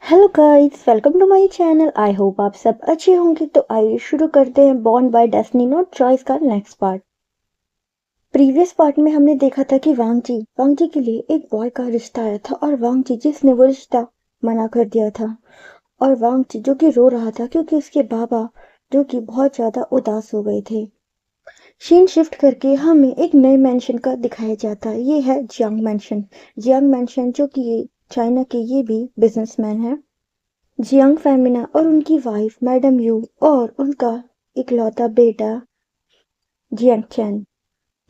Hello guys, welcome to my channel. I hope आप सब अच्छे होंगे। तो आइए शुरू करते हैं born by destiny not choice का नेक्स्ट पार्ट। प्रीवियस पार्ट में हमने देखा था कि वांग जी के लिए एक बॉय का रिश्ता आया था और वांग जी जिसने वो रिश्ता मना कर दिया था। और वांग जी जो कि रो रहा था क्योंकि उसके बाबा जो कि बहुत ज्यादा उदास हो गए थे। सीन शिफ्ट करके हमें एक नए मेंशन का दिखाया जाता है। ये है जियांग मेंशन जो कि ये चाइना के ये भी बिजनेसमैन है। जियांग फेमिना और उनकी वाइफ मैडम यू और उनका इकलौता बेटा जियांग चैन।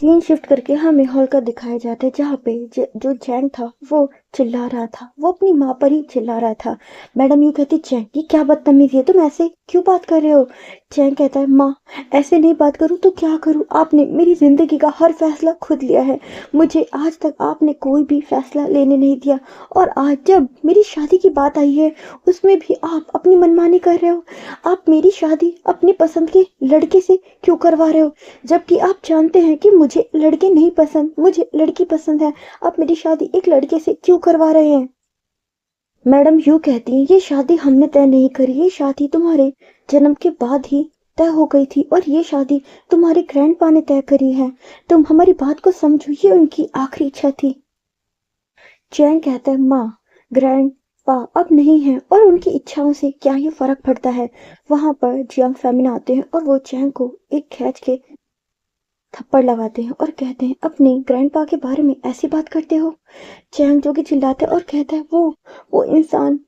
सीन शिफ्ट करके हमें हॉल का दिखाया जाता है जहाँ पे जो चैंग था वो चिल्ला रहा था। वो अपनी माँ पर ही चिल्ला रहा था। मैडम यू कहती, चैंग ये क्या बदतमीजी है, तुम ऐसे क्यों बात कर रहे हो। चैंग कहता है, माँ ऐसे नहीं बात करूँ तो क्या करूँ, आपने मेरी जिंदगी का हर फैसला खुद लिया है। मुझे आज तक आपने कोई भी फैसला लेने नहीं दिया और आज जब मेरी शादी की बात आई है उसमें भी आप अपनी मनमानी कर रहे हो। आप मेरी शादी अपनी पसंद के लड़के से क्यों करवा रहे हो, जबकि आप जानते हैं कि मुझे लड़के नहीं पसंद, मुझे लड़की पसंद है। आप मेरी शादी एक लड़के से क्यों करवा रहे हैं। मैडम यूँ कहती हैं, ये शादी हमने तय नहीं करी, ये शादी तुम्हारे जन्म के बाद ही तय हो गई थी और ये शादी तुम्हारे ग्रैंडपा ने तय करी है। तुम हमारी बात को समझो, ये उनकी आखिरी इच्छा थी। चैंग कहता है, माँ ग्रैंडपा अब नहीं है और उनकी इच्छाओं से क्या ही फर्क पड़ता है। वहां पर जियांग फेमिन आते हैं और वो चैंग को एक खींच के थप्पड़ लगाते हैं और कहते हैं, अपने ग्रैंडपा के बारे में ऐसी बात करते हो। चैंग जो कि चिल्लाता है और कहता है, वो इंसान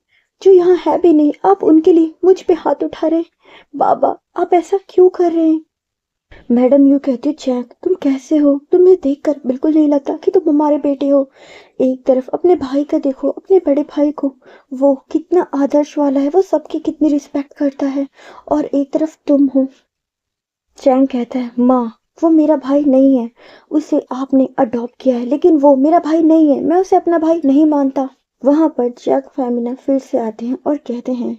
जो यहाँ है भी नहीं, आप उनके लिए मुझ पे हाथ उठा रहे हैं। बाबा आप ऐसा क्यों कर रहे हैं। मैडम यू कहती है, चैंग तुम कैसे हो, तुम्हें देखकर बिल्कुल नहीं लगता कि तुम हमारे बेटे हो। एक तरफ अपने भाई का देखो, अपने बड़े भाई को, वो कितना आदर्श वाला है, वो सबकी कितनी रिस्पेक्ट करता है, और एक तरफ तुम हो। चैंग कहता है, माँ वो मेरा भाई नहीं है, उसे आपने अडॉप्ट किया है, लेकिन वो मेरा भाई नहीं है, मैं उसे अपना भाई नहीं मानता। वहां पर जैक फेमिना फिर से आते हैं और कहते हैं,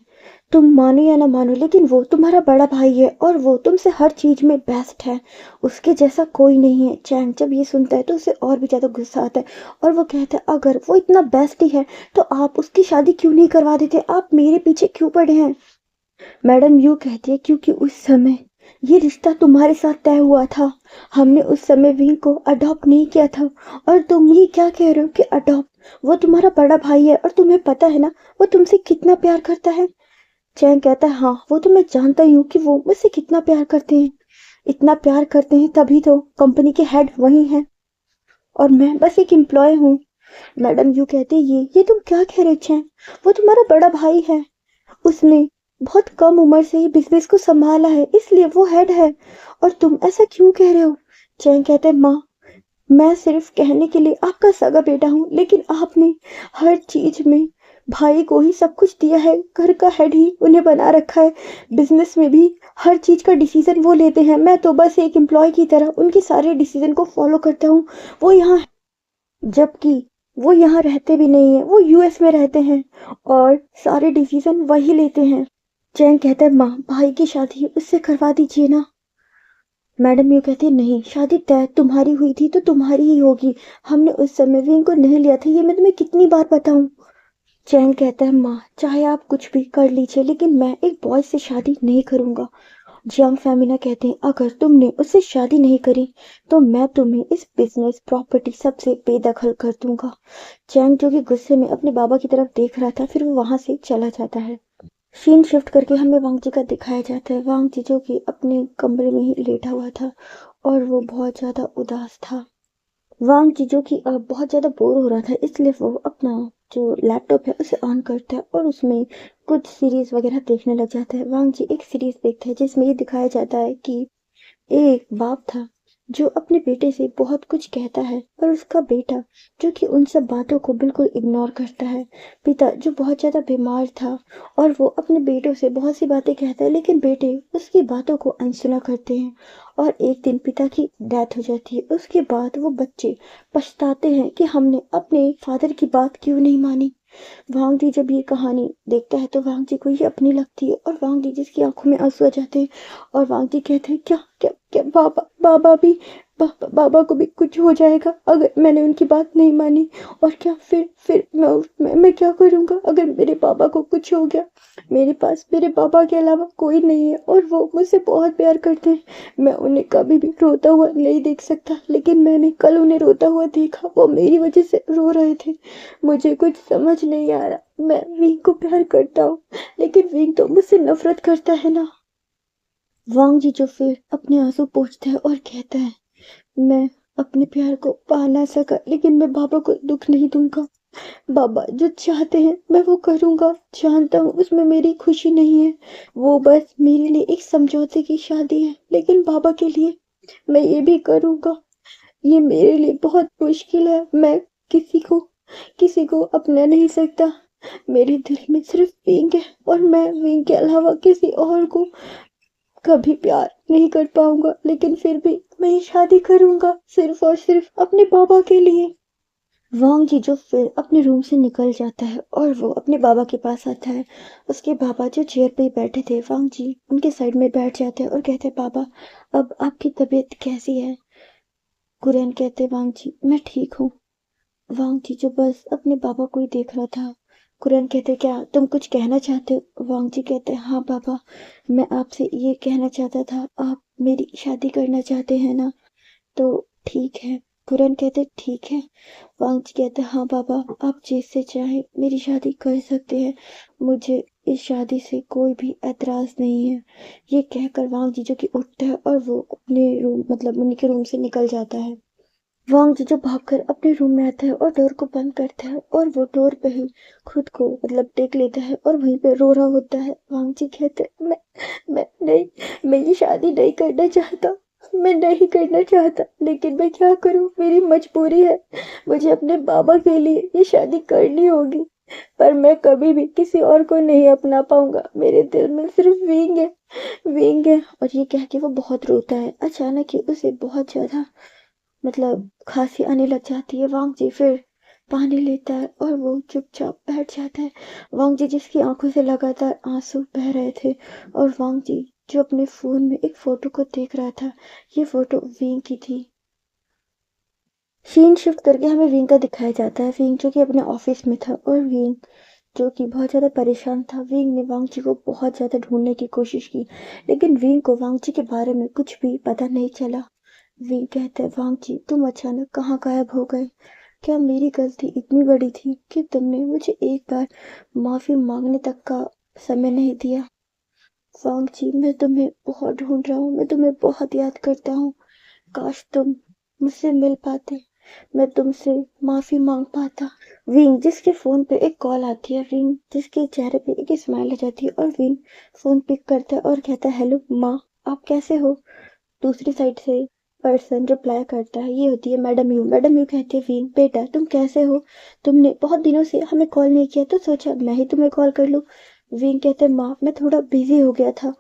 तुम मानो या ना मानो लेकिन वो तुम्हारा बड़ा भाई है और वो तुमसे हर चीज में बेस्ट है, उसके जैसा कोई नहीं है। चैंग जब ये सुनता है तो उसे और भी ज्यादा गुस्सा आता है और वो कहता है, अगर वो इतना बेस्ट ही है तो आप उसकी शादी क्यों नहीं करवा देते, आप मेरे पीछे क्यों पड़े हैं। मैडम यू कहती है, क्योंकि उस समय ये रिश्ता तुम्हारे साथ तय हुआ था, हमने उस समय विंग को अडॉप्ट नहीं किया था। और तुम ये क्या कह रहे हो कि अडॉप्ट, वो तुम्हारा बड़ा भाई है और तुम्हें पता है ना वो तुमसे कितना प्यार करता है। चैंग कहता है, हाँ वो तो मैं जानता ही हूँ कि वो मुझसे कितना प्यार करते हैं, इतना प्यार करते हैं तभी तो कंपनी के हेड वही हैं और मैं बस एक एम्प्लॉय हूँ। मैडम यू कहते हैं, ये तुम क्या कह रहे हो चैंग, वो तुम्हारा बड़ा भाई है, उसने बहुत कम उम्र से ही बिजनेस को संभाला है इसलिए वो हेड है, और तुम ऐसा क्यों कह रहे हो। चैंग कहते हैं, माँ मैं सिर्फ कहने के लिए आपका सगा बेटा हूँ, लेकिन आपने हर चीज में भाई को ही सब कुछ दिया है, घर का हेड ही उन्हें बना रखा है, बिजनेस में भी हर चीज का डिसीजन वो लेते हैं, मैं तो बस एक एम्प्लॉय की तरह उनके सारे डिसीजन को फॉलो करता हूँ। वो यहाँ, जबकि वो यहाँ रहते भी नहीं है, वो यूएस में रहते हैं और सारे डिसीजन वही लेते हैं। चैंग कहता है, माँ भाई की शादी उससे करवा दीजिए ना। मैडम यू कहती है, नहीं शादी तय तुम्हारी हुई थी तो तुम्हारी ही होगी, हमने उस समय विंग को नहीं लिया था, ये मैं तुम्हें कितनी बार बताऊं। चैंग कहता है, माँ चाहे आप कुछ भी कर लीजिए लेकिन मैं एक बॉय से शादी नहीं करूंगा। जियांग फेमिना कहते हैं, अगर तुमने उससे शादी नहीं करी तो मैं तुम्हें इस बिजनेस प्रॉपर्टी सबसे बेदखल कर दूंगा। चैंग जो कि गुस्से में अपने बाबा की तरफ देख रहा था फिर वो वहां से चला जाता है। सीन शिफ्ट करके हमें वांग जी का दिखाया जाता है। वांग जी जो कि अपने कमरे में ही लेटा हुआ था और वो बहुत ज्यादा उदास था। वांग जी जो कि बहुत ज्यादा बोर हो रहा था इसलिए वो अपना जो लैपटॉप है उसे ऑन करता है और उसमें कुछ सीरीज वगैरह देखने लग जाता है। वांग जी एक सीरीज देखता है जिसमें ये दिखाया जाता है कि एक बाप था जो अपने बेटे से बहुत कुछ कहता है पर उसका बेटा जो कि उन सब बातों को बिल्कुल इग्नोर करता है। पिता जो बहुत ज्यादा बीमार था और वो अपने बेटों से बहुत सी बातें कहता है लेकिन बेटे उसकी बातों को अनसुना करते हैं और एक दिन पिता की डेथ हो जाती है। उसके बाद वो बच्चे पछताते हैं कि हमने अपने फादर की बात क्यों नहीं मानी। वांग जी जब ये कहानी देखता है तो वांग जी को ये अपनी लगती है और वांग जी जिसकी आंखों में आंसू आ जाते हैं और वांग जी कहते हैं, क्या क्या क्या बाबा बाबा भी बाबा को भी कुछ हो जाएगा अगर मैंने उनकी बात नहीं मानी। और क्या फिर मैं क्या करूँगा अगर मेरे पापा को कुछ हो गया। मेरे पास मेरे पापा के अलावा कोई नहीं है और वो मुझसे बहुत प्यार करते हैं। मैं उन्हें कभी भी रोता हुआ नहीं देख सकता, लेकिन मैंने कल उन्हें रोता हुआ देखा। वो मेरी वजह से रो रहे थे। मुझे कुछ समझ नहीं आ रहा। मैं विंग को प्यार करता हूँ, लेकिन विंग तो मुझसे नफरत करता है ना। वांग जी जो फिर अपने आंसू पोंछता है और कहता है, मैं अपने प्यार को पा ना सका, लेकिन मैं बाबा को दुख नहीं दूंगा। बाबा जो चाहते हैं मैं वो करूंगा। जानता हूँ उसमें मेरी खुशी नहीं है, वो बस मेरे लिए एक समझौते की शादी है, लेकिन बाबा के लिए मैं ये भी करूंगा। ये मेरे लिए बहुत मुश्किल है। मैं किसी को अपना नहीं सकता। मेरे दिल में सिर्फ विंग है और मैं विंग के अलावा किसी और को कभी प्यार नहीं कर पाऊंगा, लेकिन फिर भी मैं ये शादी करूंगा सिर्फ और सिर्फ अपने पापा के लिए। वांग जी जो फिर अपने रूम से निकल जाता है और वो अपने बाबा के पास आता है। उसके बाबा जो चेयर पे ही बैठे थे, वांग जी उनके साइड में बैठ जाते हैं और कहते हैं, बाबा अब आपकी तबीयत कैसी है। कुरैन कहते, वांग जी मैं ठीक हूँ। वांग जी जो बस अपने बाबा को ही देख रहा था। कुरैन कहते, क्या तुम कुछ कहना चाहते हो। वांग जी कहते, हाँ बाबा, मैं आपसे ये कहना चाहता था, आप मेरी शादी करना चाहते हैं ना। तो ठीक है। कुरैन कहते, ठीक है। वांग जी कहते, हाँ बाबा, आप जिससे चाहे मेरी शादी कर सकते हैं। मुझे इस शादी से कोई भी एतराज नहीं है। ये कहकर वांग जी जो कि उठता है और वो अपने रूम मतलब उनके रूम से निकल जाता है। वांग जी जो भागकर अपने रूम में आता है और डोर को बंद करता है और वो डोर पे ही खुद को टेक लेता है और वहीं पे रो रहा होता है। वांग जी कहते, मैं नहीं, मैं ये शादी नहीं करना चाहता। मैं नहीं करना चाहता, लेकिन मैं क्या करूं, मेरी मजबूरी है। मुझे अपने बाबा के लिए ये शादी करनी होगी, पर मैं कभी भी किसी और को नहीं अपना पाऊंगा। मेरे दिल में सिर्फ विंग है, विंग है। और ये कह के वो बहुत रोता है। अचानक ही उसे बहुत ज्यादा खांसी आने लग जाती है। वांग जी फिर पानी लेता है और वो चुपचाप बैठ जाता है। वांग जी जिसकी आंखों से लगातार आंसू बह रहे थे, और वांग जी जो अपने फोन में एक फोटो को देख रहा था। ये फोटो विंग की थी। सीन शिफ्ट करके हमें विंग का दिखाया जाता है। विंग जो कि अपने ऑफिस में था और विंग जो कि बहुत ज़्यादा परेशान था। विंग ने वांग जी को बहुत ज़्यादा ढूंढने की कोशिश की, लेकिन विंग को वांग जी के बारे में कुछ भी पता नहीं चला। विंग कहते हैं, वांग जी तुम अचानक कहाँ गायब हो गए। क्या मेरी गलती इतनी बड़ी थी कि तुमने मुझे एक बार माफी मांगने तक का समय नहीं दिया। वांग जी मैं तुम्हें बहुत ढूंढ रहा हूँ, मैं तुम्हें बहुत याद करता हूँ। काश तुम मुझसे मिल पाते, मैं तुमसे माफी मांग पाता। विंग जिसके फोन पे एक कॉल आती है, विंग जिसके चेहरे पे एक स्माइल आ जाती है, और विंग फोन पिक करता है और कहता है, हेलो माँ, आप कैसे हो। दूसरी साइड से पर्सन रिप्लाई करता है, ये होती है मैडम यू। मैडम यू कहती है, विंग बेटा तुम कैसे हो, तुमने बहुत दिनों से हमें कॉल नहीं किया, तो सोचा मैं ही तुम्हें कॉल कर लूं। विंग कहते हैं, माँ मैं थोड़ा बिजी हो गया था।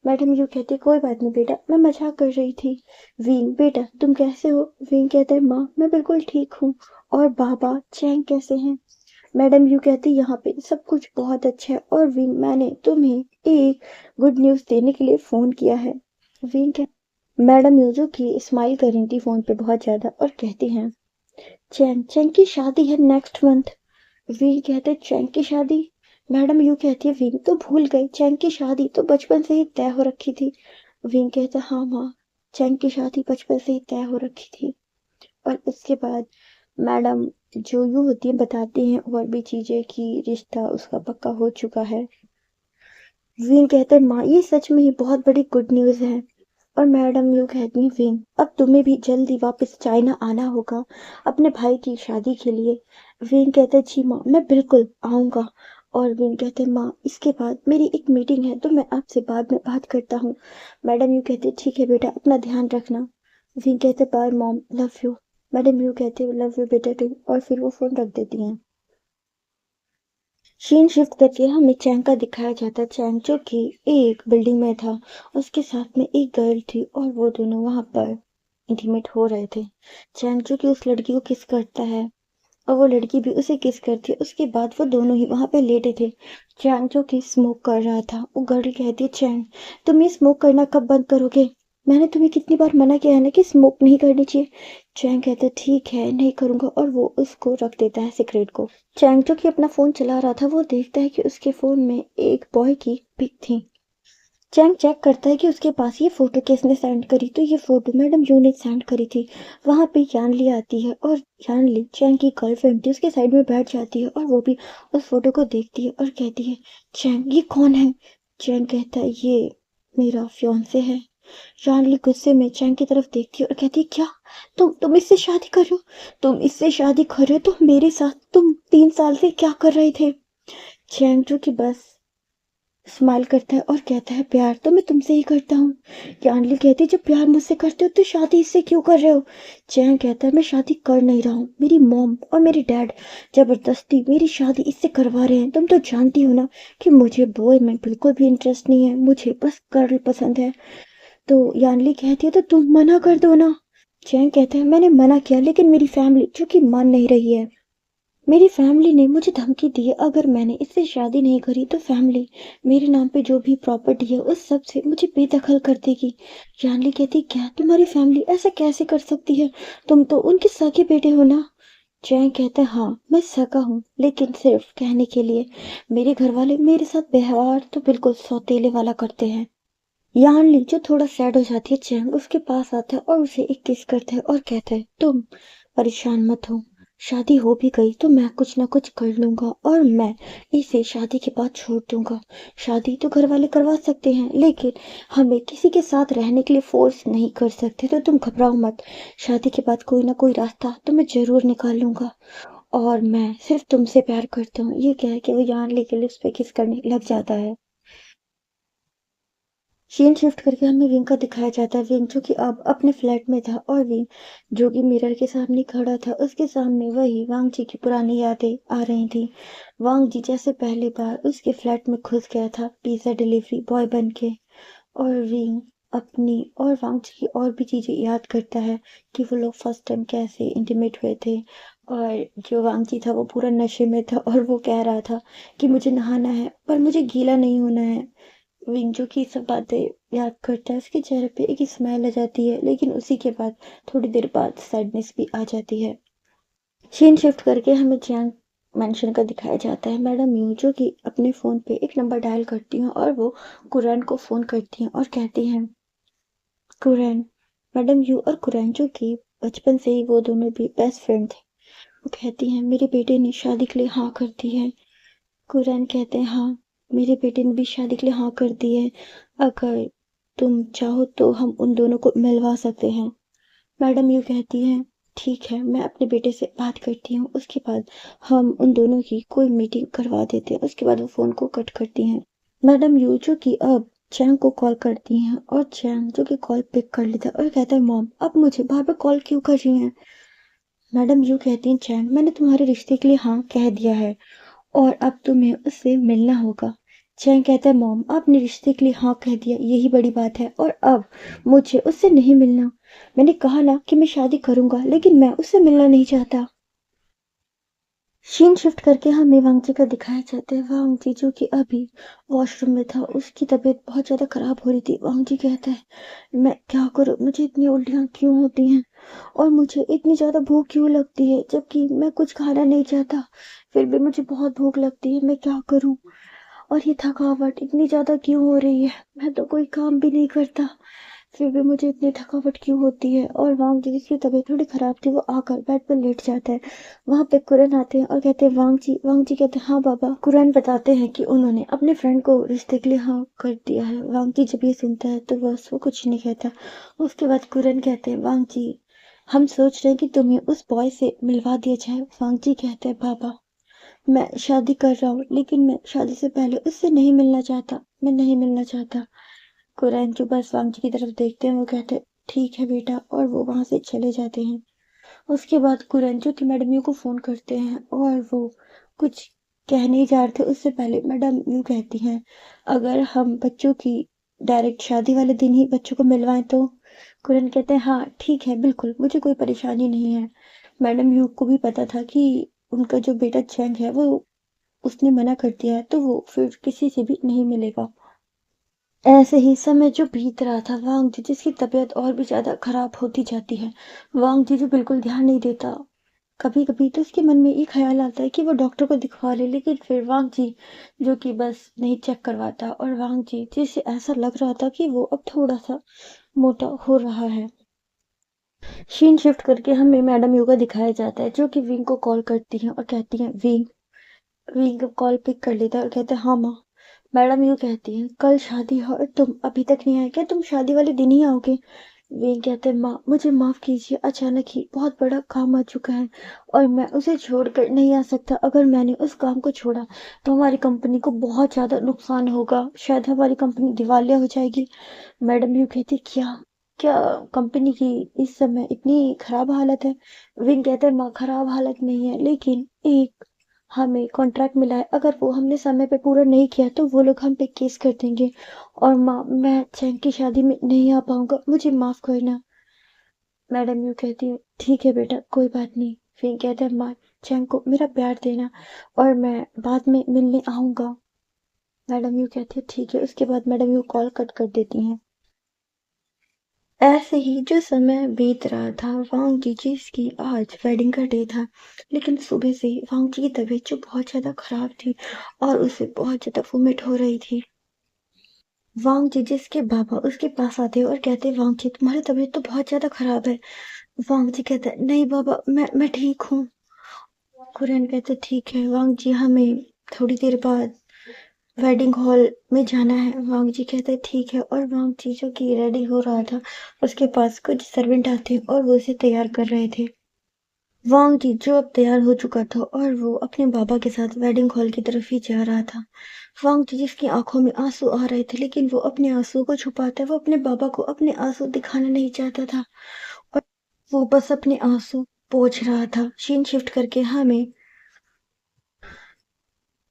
मैडम यू कहती है, कोई बात नहीं बेटा, मैं मजाक कर रही थी। विंग बेटा तुम कैसे हो। विंग कहते हैं, माँ मैं बिल्कुल ठीक हूँ। और बाबा चैंग कैसे हैं। मैडम यू कहती, यहाँ पे सब कुछ बहुत अच्छा है। और विंग मैंने तुम्हें एक गुड न्यूज़ देने के लिए फ़ोन किया है। विंग मैडम यूजू की स्माइल कर रही थी फोन पे बहुत ज्यादा और कहती हैं, चैंग चैंग की शादी है नेक्स्ट मंथ। वी कहते, चैंग की शादी। मैडम यू कहती है, विंग तो भूल गई, चैंग की शादी तो बचपन से ही तय हो रखी थी। विंग कहता, हाँ माँ, चैंग की शादी बचपन से ही तय हो रखी थी। और उसके बाद मैडम जो यू होती है बताती हैं और भी चीजें कि रिश्ता उसका पक्का हो चुका है। विंग कहते हैं, माँ ये सच में ही बहुत बड़ी गुड न्यूज़ है। और मैडम यू कहती हैं, विंग अब तुम्हें भी जल्दी वापस चाइना आना होगा अपने भाई की शादी के लिए। विंग कहते हैं, जी माँ मैं बिल्कुल आऊँगा। और विंग कहते हैं, माँ इसके बाद मेरी एक मीटिंग है, तो मैं आपसे बाद में बात करता हूँ। मैडम यू कहते हैं, ठीक है बेटा अपना ध्यान रखना। विंग कहते, bye mom, love you. Madam Yu कहते हैं, लव यू बेटा टू, और फिर वो फोन रख देती हैं। सीन शिफ्ट करके हमें चैंग का दिखाया जाता है। चैंग जो कि एक बिल्डिंग में था, उसके साथ में एक गर्ल थी और वो दोनों वहां पर इंटीमेट हो रहे थे। चैंग जो कि उस लड़की को किस करता है और वो लड़की भी उसे किस करती है। उसके बाद वो दोनों ही वहां पे लेटे थे। चैंग जो कि स्मोक कर रहा था, वो गर्ल कहती है, चैंग तुम ये स्मोक करना कब बंद करोगे। मैंने तुम्हें कितनी बार मना किया है ना कि स्मोक नहीं करनी चाहिए। चैंग कहता है ठीक है नहीं करूंगा और वो उसको रख देता है सिगरेट को। चैंग जो कि अपना फोन चला रहा था वो देखता है कि उसके फोन में एक बॉय की पिक थी। चैंग चेक करता है कि उसके पास ये फोटो किसने सेंड करी, तो ये फोटो मैडम यू ने सेंड करी थी। वहां पे यानली आती है और यानली चैंग की गर्लफ्रेंड थी उसके साइड में बैठ जाती है और वो भी उस फोटो को देखती है और कहती है चैंग ये कौन है। चैंग कहता है ये मेरा फियांसे है। जानली गुस्से में चैंग की तरफ देखती है और कहती है क्या तुम इससे शादी कर रहे हो, तुम इससे शादी कर रहे हो तो मेरे साथ तुम 3 साल से क्या कर रहे थे। चैंग जो कि बस स्माइल करता है और कहता है प्यार तो मैं तुमसे ही करता हूँ। जानली कहती है जब प्यार मुझसे करते हो तो शादी इससे क्यों कर रहे हो। चैंग कहता है मैं शादी कर नहीं रहा हूँ, मेरी मॉम और मेरी डैड जबरदस्ती मेरी शादी इससे करवा रहे हैं। तुम तो जानती हो ना कि मुझे बॉय में बिल्कुल भी इंटरेस्ट नहीं है, मुझे बस गर्ल पसंद है। तो यानली कहती है तो तुम मना कर दो ना। चैंग कहता है मैंने मना किया लेकिन मेरी फैमिली जो कि मान नहीं रही है। मेरी फैमिली ने मुझे धमकी दी है अगर मैंने इससे शादी नहीं करी तो फैमिली मेरे नाम पे जो भी प्रॉपर्टी है उस सब से मुझे बेदखल कर देगी। यानली कहती क्या तुम्हारी फैमिली ऐसा कैसे कर सकती है, तुम तो उनके सगे बेटे हो ना। चैंग कहता है हाँ मैं सगा हूँ लेकिन सिर्फ कहने के लिए, मेरे घर वाले मेरे साथ व्यवहार तो बिल्कुल सौतेले वाला करते हैं। यानली जो थोड़ा सैड हो जाती है चैंग उसके पास आता है और उसे एक किस करता है और कहता है तुम परेशान मत हो, शादी हो भी गई तो मैं कुछ ना कुछ कर लूंगा और मैं इसे शादी के बाद छोड़ दूंगा। शादी तो घर वाले करवा सकते हैं लेकिन हमें किसी के साथ रहने के लिए फोर्स नहीं कर सकते, तो तुम घबराओ मत, शादी के बाद कोई ना कोई रास्ता तो मैं जरूर निकाल लूंगा और मैं सिर्फ तुमसे प्यार करता हूँ। ये कह के वो यानली के लिप्स पे किस करने लग जाता है। सीन शिफ्ट करके हमें विंग का दिखाया जाता है। विंग जो कि अब अपने फ्लैट में था और विंग जो कि मिरर के सामने खड़ा था उसके सामने वही वांग जी की पुरानी यादें आ रही थी। वांग जी जैसे पहली बार उसके फ्लैट में घुस गया था पिज्जा डिलीवरी बॉय बन के, और विंग अपनी और वांग जी की और भी चीजें याद करता है कि वो लोग फर्स्ट टाइम कैसे इंटीमेट हुए थे। और जो वांग जी था वो पूरा नशे में था और वो कह रहा था कि मुझे नहाना है पर मुझे गीला नहीं होना है। विंचू की सब बातें याद करता है उसके चेहरे पे एक स्माइल आ जाती है लेकिन उसी के बाद थोड़ी देर बाद सैडनेस भी आ जाती है। सीन शिफ्ट करके हमें चियांग मेंशन का दिखाया जाता है। मैडम यू जो कि अपने फोन पे एक नंबर डायल करती हैं और वो कुरैन को फोन करती हैं और कहती हैं कुरैन। मैडम यू और कुरैन जो कि बचपन से ही वो दोनों भी बेस्ट फ्रेंड थे, वो कहती हैं मेरे बेटे ने शादी के लिए हाँ कर दी है। कुरैन कहते हैं हाँ मेरे बेटे ने भी शादी के लिए हाँ कर दी है, अगर तुम चाहो तो हम उन दोनों को मिलवा सकते हैं। मैडम यू कहती हैं ठीक है मैं अपने बेटे से बात करती हूँ, उसके बाद हम उन दोनों की कोई मीटिंग करवा देते हैं। उसके बाद वो फोन को कट करती हैं। मैडम यू जो कि अब चैंग को कॉल करती हैं और चैंग जो कि कॉल पिक कर लेता है और कहता है मॉम अब मुझे बार बार कॉल क्यों कर रही हैं। मैडम यू कहती हैं चैंग मैंने तुम्हारे रिश्ते के लिए हाँ कह दिया है और अब तुम्हें उससे मिलना होगा। चैंग कहता है मॉम आपने रिश्ते के लिए हाँ कह दिया यही बड़ी बात है और अब मुझे उससे नहीं मिलना। मैंने कहा ना कि मैं शादी करूंगा लेकिन मैं उससे मिलना नहीं चाहता। सीन शिफ्ट करके हमें वांगजी का दिखाया जाता है। वांगजी जो कि अभी वॉशरूम में था उसकी तबीयत बहुत ज्यादा खराब हो रही थी। वांगजी कहता है मैं क्या करूं, मुझे इतनी उल्टियां क्यों होती हैं और मुझे इतनी ज्यादा भूख क्यों लगती है जबकि मैं कुछ खाना नहीं चाहता फिर भी मुझे बहुत भूख लगती है, मैं क्या करूं। और ये थकावट इतनी ज़्यादा क्यों हो रही है, मैं तो कोई काम भी नहीं करता फिर भी मुझे इतनी थकावट क्यों होती है। और वांग जी जिसकी तबीयत थोड़ी खराब थी वो आकर बेड पर लेट जाता है। वहां पे कुरन आते हैं और कहते हैं वांग जी कहते हैं हाँ बाबा। कुरन बताते हैं कि उन्होंने अपने फ्रेंड को रिश्ते के लिए हाँ कर दिया है। वांग जी जब ये सुनता है तो बस वो कुछ नहीं कहता। उसके बाद कुरन कहते हैं वांग जी हम सोच रहे हैं कि तुम्हें उस बॉय से मिलवा दिया जाए। वांग जी कहते हैं बाबा मैं शादी कर रहा हूँ लेकिन मैं शादी से पहले उससे नहीं मिलना चाहता, मैं नहीं मिलना चाहता। कुरैन जो बस वांग जी की तरफ देखते हैं वो कहते हैं ठीक है बेटा और वो वहां से चले जाते हैं। उसके बाद कुरैन जो कि मैडम यू को फोन करते हैं और वो कुछ कह नहीं जा रहे थे उससे पहले मैडम यू कहती हैं अगर हम बच्चों की डायरेक्ट शादी वाले दिन ही बच्चों को मिलवाएं तो। कुरैन कहते हैं हाँ ठीक है बिल्कुल मुझे कोई परेशानी नहीं है। मैडम यू को भी पता था कि उनका जो बेटा चैंग है वो उसने मना कर दिया है तो वो फिर किसी से भी नहीं मिलेगा। ऐसे ही समय जो बीत रहा था, वांग जी जिसकी तबीयत और भी ज़्यादा खराब होती जाती है। वांग जी जो बिल्कुल ध्यान नहीं देता। कभी-कभी तो उसके मन में ये ख़्याल आता है कि वो डॉक्टर को दिखवा ले, लेकिन फिर वांग जी जो कि बस नहीं चेक करवाता, और वांग जी जिसे ऐसा लग रहा था कि वो अब थोड़ा-सा मोटा हो रहा है। सीन शिफ्ट करके हमें मैडम योगा दिखाया जाता है, जो कि विंग को कॉल करती हैं और कहती हैं, विंग। विंग कॉल पिक कर लेता है और कहता है, हाँ माँ। मैडम यूँ कहती हैं, कल शादी है और तुम अभी तक नहीं आए क्या? तुम शादी वाले दिन ही आओगे? विंग कहते हैं, माँ मुझे माफ कीजिए, अचानक ही बहुत बड़ा काम आ चुका है और मैं उसे छोड़कर नहीं आ सकता। अगर मैंने उस काम को छोड़ा तो हमारी कंपनी को बहुत ज्यादा नुकसान होगा, शायद हमारी कंपनी दिवालिया हो जाएगी। मैडम यूँ कहती, क्या क्या कंपनी की इस समय इतनी खराब हालत है? विंग कहते हैं, माँ खराब हालत नहीं है, लेकिन एक हमें कॉन्ट्रैक्ट मिला है, अगर वो हमने समय पे पूरा नहीं किया तो वो लोग हम पे केस कर देंगे। और माँ मैं चैंग की शादी में नहीं आ पाऊंगा, मुझे माफ करना। मैडम यूँ कहती है, ठीक है बेटा, कोई बात नहीं। फिर कहते हैं, माँ चैंग को मेरा प्यार देना और मैं बाद में मिलने आऊंगा। मैडम यूँ कहती है, ठीक है। उसके बाद मैडम यूँ कॉल कट कर देती हैं। ऐसे ही जो समय बीत रहा था, वांग जी जिसकी आज वेडिंग का डे था, लेकिन सुबह से ही वांग जी की तबीयत जो बहुत ज्यादा खराब थी और उसे बहुत ज्यादा वोमिट हो रही थी। वांग जी जिसके बाबा उसके पास आते और कहते, वांग जी तुम्हारी तबीयत तो बहुत ज्यादा खराब है। वांग जी कहते, नहीं बाबा, मैं ठीक हूँ। कुरैन कहते, ठीक है वांग जी, हमें थोड़ी देर बाद वेडिंग हॉल में जाना है। वांग जी कहते, ठीक है। और वांग जी जो कि रेडी हो रहा था, उसके पास कुछ सर्वेंट आते और वो उसे तैयार कर रहे थे। वांग जी जो अब तैयार हो चुका था और वो अपने बाबा के साथ वेडिंग हॉल की तरफ ही जा रहा था। वांग जी जिसकी आंखों में आंसू आ रहे थे, लेकिन वो अपने आंसू को छुपाता, वो अपने बाबा को अपने आंसू दिखाना नहीं चाहता था और वो बस अपने आंसू पोंछ रहा था। सीन शिफ्ट करके हमें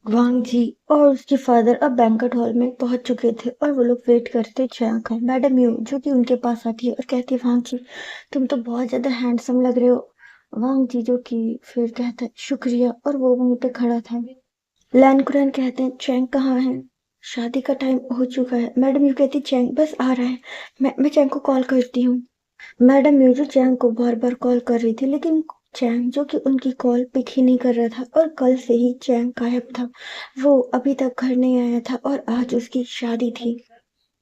वांग जी और उसके फादर अब बैंक्वेट हॉल में पहुंच चुके थे और वो लोग वेट करते चैंग का। मैडम यू जो कि उनके पास आती है और कहती है, वांग जी तुम तो बहुत ज्यादा हैंडसम लग रहे हो। वांग जी जो कि फिर कहता है, शुक्रिया, और वो वहीं पे खड़ा था। लैन कुरैन कहते हैं, चैंग कहाँ है? शादी का टाइम हो चुका है। मैडम यू कहती, चैंग बस आ रहा है, मैं चैंग को कॉल करती हूँ। मैडम म्यूजिक चैंग को बार बार कॉल कर रही थी, लेकिन चैंग जो कि उनकी कॉल पिक ही नहीं कर रहा था और कल से ही चैंग गायब था। वो अभी तक घर नहीं आया था और आज उसकी शादी थी।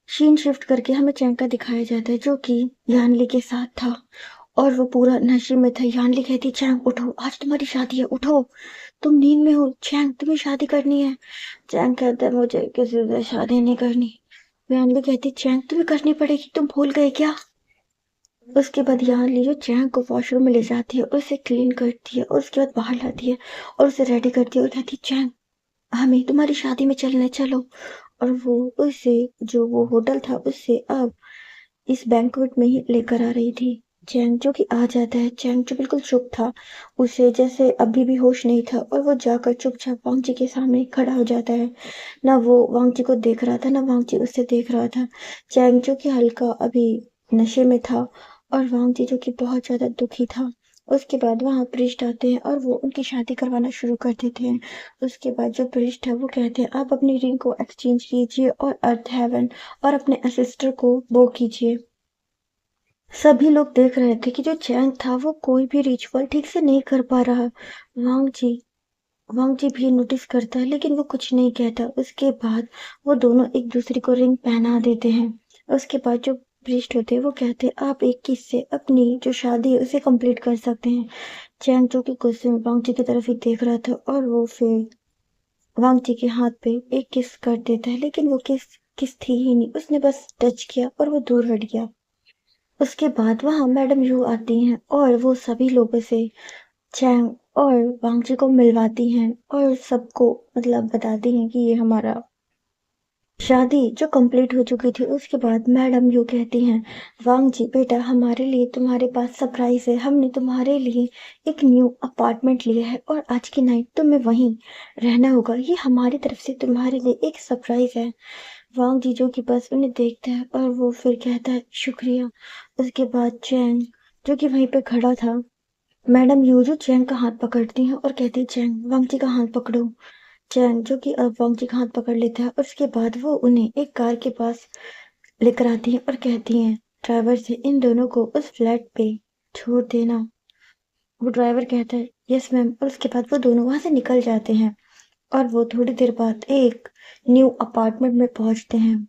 सीन शिफ्ट करके हमें चैंग का दिखाया जाता है, जो कि यानली के साथ था और वो पूरा नशे में था। यानली कहती, चैंग उठो, आज तुम्हारी शादी है, उठो, तुम नींद में हो। चैंग तुम्हें शादी करनी है। चैंग कहता है, मुझे किसी से शादी नहीं करनी। यानली कहती, चैंग तुम्हें करनी पड़ेगी, तुम भूल गए क्या? उसके बाद यहाँ लीजो चैंग को वॉशरूम में ले जाती है, उसे क्लीन करती है और उसके बाद बाहर लाती है और उसे रेडी करती है और कहती है, चैंग हमें तुम्हारी शादी में चलना है, चलो। और वो उसे जो वो होटल था उससे अब इस बैंक्वेट में ही लेकर आ रही थी। चैंग जो कि आ जाता है, चैंग जो बिल्कुल चुप था, उसे जैसे अभी भी होश नहीं था और वो जाकर चुपचाप वांग जी के सामने खड़ा हो जाता है। ना वो वांग जी को देख रहा था, ना वांग जी उससे देख रहा था। चैंग जो कि हल्का अभी नशे में था और वांग जी जो कि बहुत ज्यादा दुखी था। उसके बाद वहाँ प्रिस्ट आते हैं और वो उनकी शादी करवाना शुरू कर देते हैं। उसके बाद जो प्रिस्ट है वो कहते हैं, आप अपनी रिंग को एक्सचेंज कीजिए और अर्थ हेवन और अपने असिस्टर को वो कीजिए। सभी लोग देख रहे थे कि जो चैंग था वो कोई भी रिचुअल ठीक से नहीं कर पा रहा। वांग जी वांग जी भी नोटिस करता है, लेकिन वो कुछ नहीं कहता। उसके बाद वो दोनों एक दूसरे को रिंग पहना देते हैं। उसके बाद जो प्रीस्ट होते हैं वो कहते हैं, आप एक किस से अपनी जो शादी है उसे कंप्लीट कर सकते हैं। चैंग जो कि गुस्से में वांग जी की तरफ ही देख रहा था और वो फिर वांग जी के हाथ पे एक किस कर देता है, लेकिन वो किस किस थी ही नहीं, उसने बस टच किया और वो दूर हट गया। उसके बाद वहां मैडम यू आती हैं और वो सभी लोगों से चैंग और वांग जी को मिलवाती हैं और सबको मतलब बताती हैं कि ये हमारा शादी जो कंप्लीट हो चुकी थी। उसके बाद मैडम यू कहती हैं, वांग जी बेटा, हमारे लिए तुम्हारे पास सरप्राइज है। हमने तुम्हारे लिए एक न्यू अपार्टमेंट लिया है और आज की नाइट तुम्हें वहीं रहना होगा। ये हमारी तरफ से तुम्हारे लिए एक सरप्राइज है। वांग जी जो कि बस उन्हें देखता है और वो फिर कहता है, शुक्रिया। उसके बाद चैंग जो कि वहीं पे खड़ा था, मैडम यूजू चैंग का हाथ पकड़ती हैं और कहती है, चैंग वांग जी का हाथ पकड़ो। चैंग जो कि अब वांगजी का हाथ पकड़ लेता है और उसके बाद वो उन्हें एक कार के पास लेकर आती हैं और कहती हैं ड्राइवर से इन दोनों को उस फ्लैट पे छोड़ देना। वो ड्राइवर कहता है यस मैम और उसके बाद वो दोनों वहां से निकल जाते हैं और वो थोड़ी देर बाद एक न्यू अपार्टमेंट में पहुंचते हैं।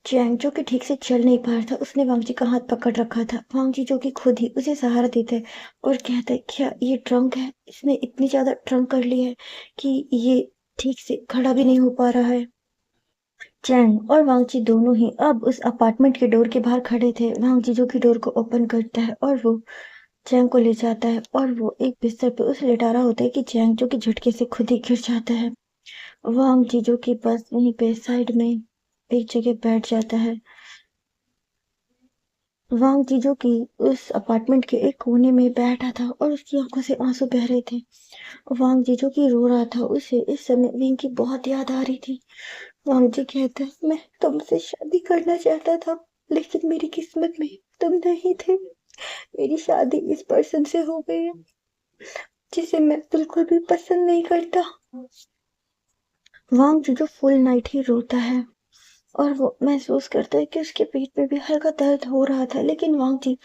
चैंग जो कि ठीक से चल नहीं पा रहा था उसने वांगजी का हाथ पकड़ रखा था। वांगजी जो कि खुद ही उसे सहारा देता है और कहता है क्या ये ट्रंक है, इसने इतनी ज्यादा ट्रंक कर ली है कि ये ठीक से खड़ा भी नहीं हो पा रहा है। चैंग और वांगची दोनों ही अब उस अपार्टमेंट के डोर के बाहर खड़े थे। वांगची जो कि डोर को ओपन करता है और वो चैंग को ले जाता है और वो एक बिस्तर पे उसे लेटा रहा होता है कि चैंग जो कि झटके से खुद ही गिर जाता है। वांगची जो कि बस वहीं पे साइड में एक जगह बैठ जाता है। वांगची जो कि उस अपार्टमेंट के एक कोने में बैठा था और उसकी आंखों से आंसू बह रहे थे। वांगची जो कि रो रहा था, उसे इस समय विंग की बहुत याद आ रही थी। वांगजी कहता है मैं तुमसे शादी करना चाहता था लेकिन मेरी किस्मत में तुम नहीं थे। मेरी शादी इस पर्सन से हो गई है जिसे मैं बिल्कुल भी पसंद नहीं करता। वांगजी जो फुल नाइट ही रोता है और वो महसूस करता है कि उसके पेट में भी हल्का दर्द हो रहा था, लेकिन वांगजी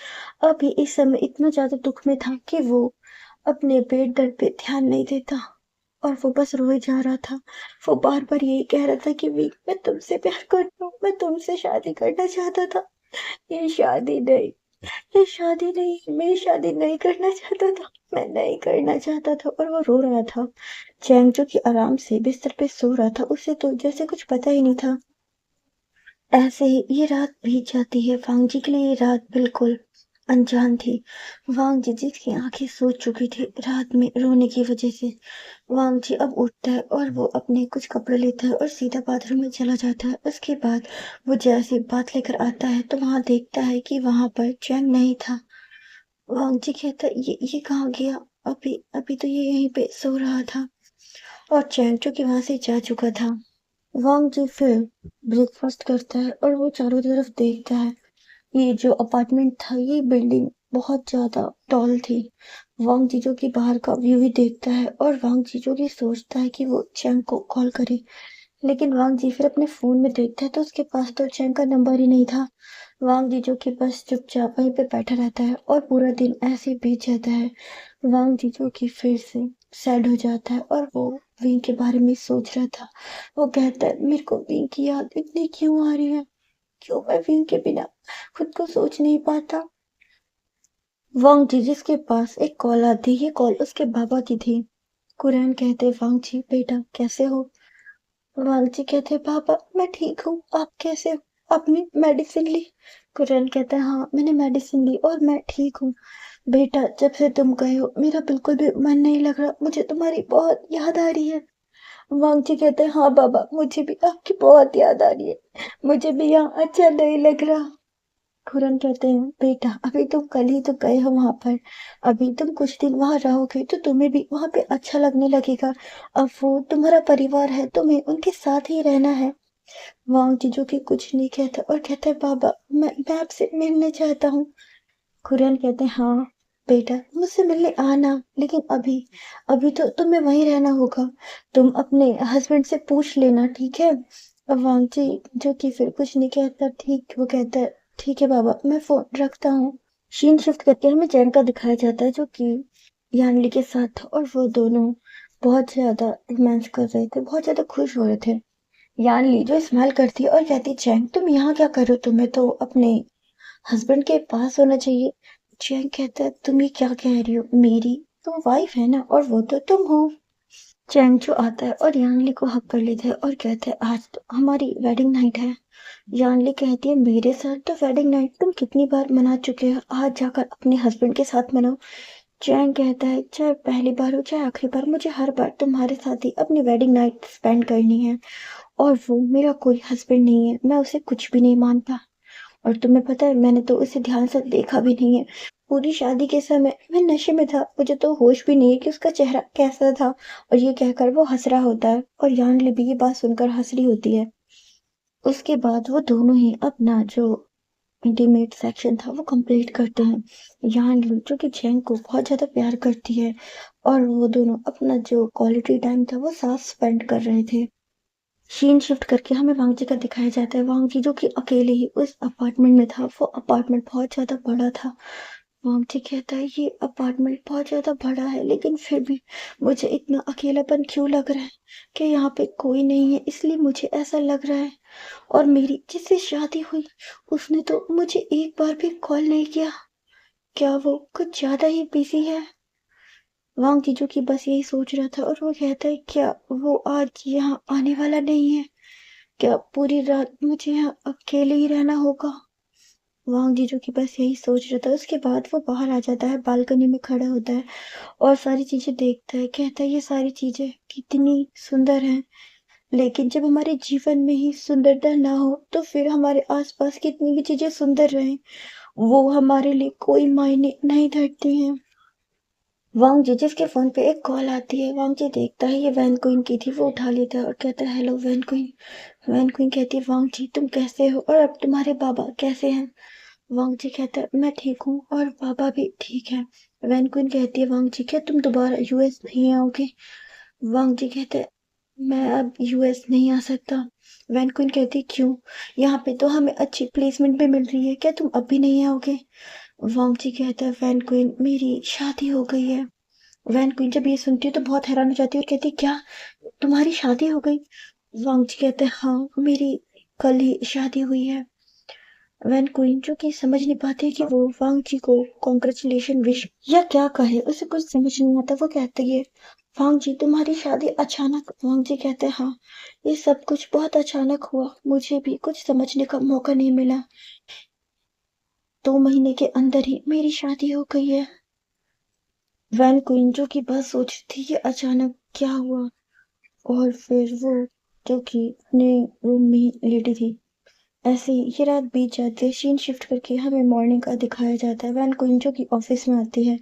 अभी इस समय इतना ज्यादा दुख में था कि वो अपने पेट दर्द पे ध्यान नहीं देता और वो बस रोए जा रहा था। वो बार बार यही कह रहा था कि वी मैं तुमसे प्यार करता हूँ, मैं तुमसे शादी करना चाहता था। ये शादी नहीं, ये शादी नहीं, मैं शादी नहीं करना चाहता था, मैं नहीं करना चाहता था और वो रो रहा था। चैंग जो कि आराम से बिस्तर पे सो रहा था, उसे तो जैसे कुछ पता ही नहीं था। ऐसे ही ये रात बीत जाती है। वांगजी के लिए ये रात बिल्कुल अनजान थी। वांगजी जिसकी आंखें सूज चुकी थी रात में रोने की वजह से। वांगजी अब उठता है और वो अपने कुछ कपड़े लेता है और सीधा बाथरूम में चला जाता है। उसके बाद वो जैसे बात लेकर आता है तो वहां देखता है कि वहां पर चैंग नहीं था। वांगजी कहता है ये कहाँ गया, अभी अभी तो ये यहीं पे सो रहा था और चैंग जो कि वहां से जा चुका था। वांगजी फिर ब्रेकफास्ट करता है और वो चारों तरफ देखता है। ये जो अपार्टमेंट था, ये बिल्डिंग बहुत ज्यादा टॉल थी। वांग जीजो की बाहर का व्यू ही देखता है और वांग जीजो की सोचता है कि वो चैंग को कॉल करे, लेकिन वांग जी फिर अपने फोन में देखता है तो उसके पास तो चैंग का नंबर ही नहीं था। वांग जीजो के बस चुपचाप वहीं पे बैठा रहता है और पूरा दिन ऐसे ही बीत जाता है। वांग जीजो की फिर से सैड हो जाता है और वो विंग के बारे में सोच रहा था। वो कहता है मेरे को विंग की याद इतनी क्यों आ रही है, क्यों मैं विंग के बिना खुद को सोच नहीं पाता। वांग जी जिसके पास एक कॉल आती, ये कॉल उसके बाबा की थी। कुरैन कहते वांग जी बेटा कैसे हो। वांग जी कहते पापा मैं ठीक हूँ, आप कैसे हो, आपने मेडिसिन ली। कुरैन कहता है हाँ मैंने मेडिसिन ली और मैं ठीक हूँ। बेटा जब से तुम गए हो मेरा बिल्कुल भी मन नहीं लग रहा, मुझे तुम्हारी बहुत याद आ रही है। वांग जी कहते हैं हाँ बाबा मुझे भी आपकी बहुत याद आ रही है, मुझे भी यहाँ अच्छा नहीं लग रहा। खुरन कहते हैं बेटा अभी तुम कल ही तो गए हो वहां पर, अभी तुम कुछ दिन वहां रहोगे तो तुम्हें भी वहां पे अच्छा लगने लगेगा। अब वो तुम्हारा परिवार है, तुम्हें उनके साथ ही रहना है। वांग जीजू की कुछ नहीं कहता और कहता है बाबा मैं आपसे मिलना चाहता हूँ। खुरन कहते हैं हाँ बेटा मुझसे मिलने आना, लेकिन अभी अभी तो तुम्हें वहीं रहना होगा, तुम अपने हस्बैंड से पूछ लेना ठीक है। अब वांगची जो कि फिर कुछ नहीं कहता, ठीक वो कहता है ठीक है बाबा मैं फोन रखता हूँ। सीन शिफ्ट करके हमें जैन का दिखाया जाता है जो कि यानली के साथ था और वो दोनों बहुत ज्यादा रोमांस कर रहे थे, बहुत ज्यादा खुश हो रहे थे। यानली जो स्माइल करती है और कहती चैंग तुम यहाँ क्या कर रहे हो, तुम्हें तो अपने हस्बैंड के पास होना चाहिए। चैंग कहता है तुम ये क्या कह रही हो, मेरी तो वाइफ है ना और वो तो तुम हो। चैंग जो आता है और यांगली को हक कर लेता है और कहता है आज तो हमारी वेडिंग नाइट है। यांगली कहती है मेरे साथ तो वेडिंग नाइट तुम कितनी बार मना चुके हो, आज जाकर अपने हस्बैंड के साथ मनाओ। चैंग कहता है चाहे पहली बार हो चाहे आखिरी बार, मुझे हर बार तुम्हारे साथ ही अपनी वेडिंग नाइट स्पेंड करनी है और वो मेरा कोई हस्बैंड नहीं है, मैं उसे कुछ भी नहीं मानता। और तुम्हें पता है मैंने तो उसे ध्यान से देखा भी नहीं है, पूरी शादी के समय मैं नशे में था, मुझे तो होश भी नहीं है कि उसका चेहरा कैसा था। और ये कहकर वो हंस रहा होता है और यांगली भी ये बात सुनकर हंस रही होती है। उसके बाद वो दोनों ही अपना जो इंटीमेट सेक्शन था वो कंप्लीट करते हैं। यांगली जो कि चैंग को बहुत ज्यादा प्यार करती है और वो दोनों अपना जो क्वालिटी टाइम था वो साथ स्पेंड कर रहे थे। सीन शिफ्ट करके हमें वांग जी का दिखाया जाता है। वांग जी जो कि अकेले ही उस अपार्टमेंट में था। वो अपार्टमेंट बहुत ज़्यादा बड़ा था। वांग जी कहता है ये अपार्टमेंट बहुत ज़्यादा बड़ा है, लेकिन फिर भी मुझे इतना अकेलापन क्यों लग रहा है कि यहाँ पे कोई नहीं है, इसलिए मुझे ऐसा लग रहा है। और मेरी जिससे शादी हुई उसने तो मुझे एक बार भी कॉल नहीं किया। क्या वो कुछ ज़्यादा ही बिजी है? वांग जीजू की बस यही सोच रहा था और वो कहता है क्या वो आज यहाँ आने वाला नहीं है? क्या पूरी रात मुझे यहाँ अकेले ही रहना होगा? वांग जीजू की बस यही सोच रहा था। उसके बाद वो बाहर आ जाता है, बालकनी में खड़ा होता है और सारी चीजें देखता है। कहता है ये सारी चीजें कितनी सुंदर हैं, लेकिन जब हमारे जीवन में ही सुंदरता ना हो तो फिर हमारे आसपास कितनी भी चीजें सुंदर रहें, वो हमारे लिए कोई मायने नहीं धरती हैं। वांग जी जिसके फोन पे एक कॉल आती है, वांग जी देखता है ये वैन क्वीन की थी। वो उठा लेता है और कहता है hello Wan Qin. Wan Qin कहती है वांग जी तुम कैसे हो और अब तुम्हारे बाबा कैसे हैं? वांग जी कहता है मैं ठीक हूँ और पापा भी ठीक है। वैन क्वीन कहती है वांग जी क्या तुम दोबारा यूएस नहीं आओगे? वांग जी कहते हैं मैं अब यूएस नहीं आ सकता। वैन क्वीन कहती क्यों? यहाँ पे तो हमें अच्छी प्लेसमेंट भी मिल रही है, क्या तुम अब भी नहीं आओगे? वांग जी कहता है वैन क्वीन मेरी शादी हो गई है। वैन क्वीन जब ये सुनती है तो बहुत हैरान हो जाती है और कहती है क्या तुम्हारी शादी हो गई? वांग जी कहते हैं हाँ मेरी कल ही शादी हुई है। वैन क्वीन जो कि समझ नहीं पाती कि वो वांग जी को कॉन्ग्रेचुलेशन विश या क्या कहे, उसे कुछ समझ नहीं आता। वो कहती है वांग जी तुम्हारी शादी अचानक? वांग जी कहते हैं हाँ ये सब कुछ बहुत अचानक हुआ, मुझे भी कुछ समझने का मौका नहीं मिला। 2 महीने के अंदर ही मेरी शादी हो गई है। वैन क्वीन जो कि बस सोच रही थी कि अचानक क्या हुआ, और फिर वो जो कि अपने रूम में लेटी थी। ऐसे ही ये रात बीत जाती है। सीन शिफ्ट करके हमें मॉर्निंग का दिखाया जाता है। वैन क्वीन जो कि ऑफिस में आती है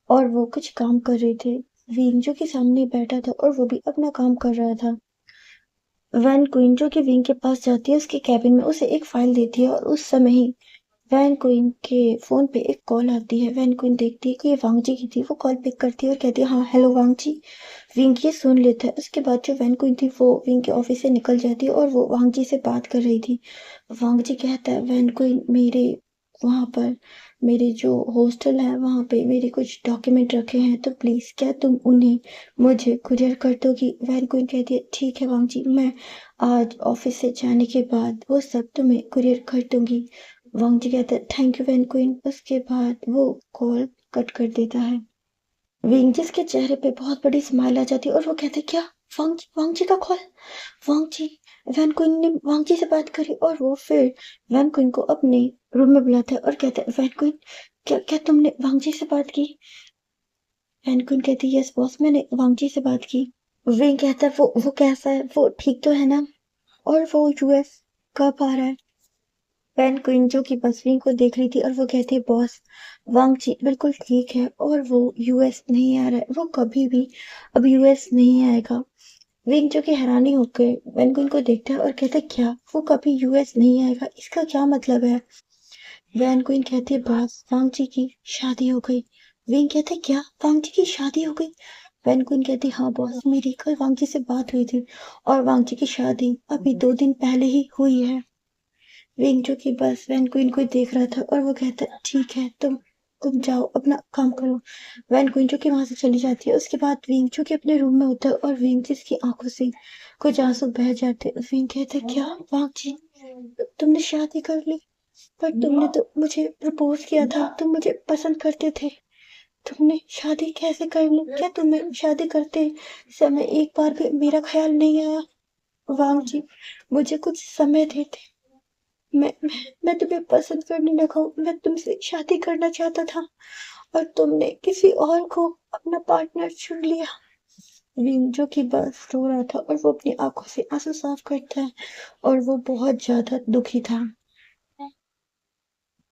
और वो कुछ काम कर रहे थे। विंग जो कि सामने बैठा था और वो भी अपना काम कर रहा था। वैन क्वीन जो कि विंग के पास जाती है, उसके कैबिन में उसे एक फाइल देती है और उस समय ही वैन क्वीन के फोन पे एक कॉल आती है। वैन क्वीन देखती है कि ये वांग जी की थी। वो कॉल पिक करती है और कहती है हाँ हेलो वांग जी। विंग ये सुन लेता है। उसके बाद जो वैन क्वीन थी वो विंग के ऑफिस से निकल जाती है और वो वांग जी से बात कर रही थी। वांग जी कहता है वैन क्वीन मेरे वहाँ पर मेरे जो हॉस्टल है वहाँ पे मेरे कुछ डॉक्यूमेंट रखे हैं, तो प्लीज क्या तुम उन्हें मुझे कुरियर कर दोगी? वैन क्वीन कहती है ठीक है वांग जी, मैं आज ऑफिस से जाने के बाद वो सब तुम्हें कुरियर कर दूंगी। वांग जी कहता है थैंक यू वैन क्वीन। उसके बाद वो कॉल कट कर देता है। विंग के चेहरे पे बहुत बड़ी स्माइल आ जाती है और वो कहते क्या वांग जी का कॉल? वांग जी वैन क्वीन ने वांग जी से बात करी और वो फिर वैन क्वीन को अपने रूम में बुलाता है और कहता है वैन क्वीन क्या क्या तुमने वांग जी से बात की? वैन क्वीन कहती है यस बॉस मैंने वांग जी से बात की। विंग कहता है वो कैसा है, वो ठीक तो है ना, और वो यूएस कब आ रहा है? वैन क्वीन जो कि बसवीं को देख रही थी और वो कहती है बॉस वांग जी बिल्कुल ठीक है और वो यूएस नहीं आ रहा है, वो कभी भी अब यूएस नहीं आएगा। विंग जो कि हैरानी होकर वैन क्वीन को देखता है और कहता है क्या वो कभी यूएस नहीं आएगा, इसका क्या मतलब है? वैन क्वीन कहती है बॉस वांग जी की शादी हो गई। विंग कहते हैं क्या वांग जी की शादी हो गई? वैन क्वीन कहती है हाँ बॉस मेरी कल वांग जी से बात हुई थी और वांग जी की शादी अभी 2 दिन पहले ही हुई है। विंग जो कि बस वैन क्वीन को ही देख रहा था और वो कहता है ठीक है तुम जाओ अपना काम करो। वैन क्वीन जो कि वहां से चली जाती है। उसके बाद विंग जो कि अपने रूम में होता है और विंग जिसकी आंखों से कुछ आंसू बह जाते हैं। विंग कहता है क्या वांग जी तुमने शादी कर ली? पर तुमने तो मुझे प्रपोज किया था, तुम मुझे पसंद करते थे, तुमने शादी कैसे कर ली? क्या तुम्हें शादी करते समय एक बार भी मेरा ख्याल नहीं आया? वांग जी मुझे कुछ समय देते, मैं तुम्हें पसंद करने लगा हूँ, मैं तुमसे शादी करना चाहता था और तुमने किसी और को अपना पार्टनर चुन लिया। विंग जो कि बस रो रहा था और वो अपनी आंखों से आंसू साफ करता है और वो बहुत ज्यादा दुखी था।